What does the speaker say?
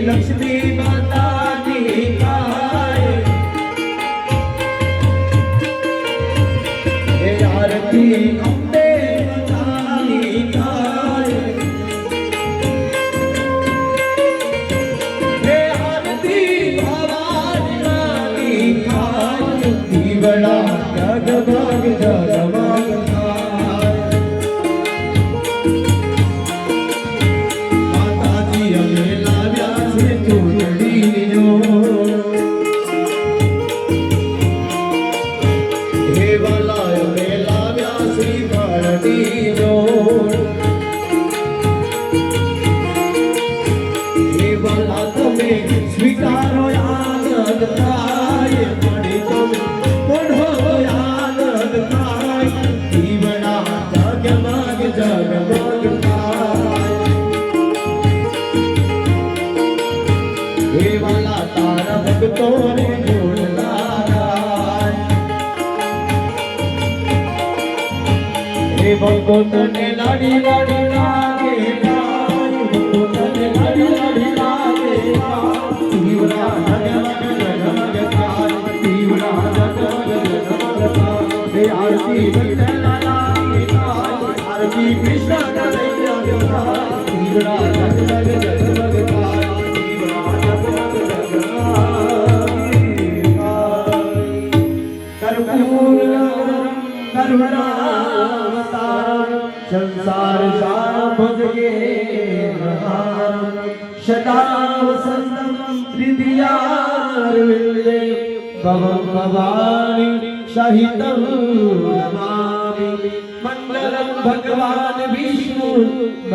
लक्ष्मी माता की आरती अम्बे माता की आरती भवानी की बड़ा जगमग जगमग स्वीकारो आनंद थाय पड़ी तुम पढ़ो आनंद थाय जीवना जगमग जगमग थाय हे वाला तारा भक्तों ने जोड़ लाय हे भक्तों ने लाड़ी लाड़ी लागे भक्तों ने लाड़ी लाड़ी आरती कृष्ण संसार भुजगे सदा वसंतम हृदयारविंदे भवानी सहितं नमामि मंगलम भगवान विष्णु।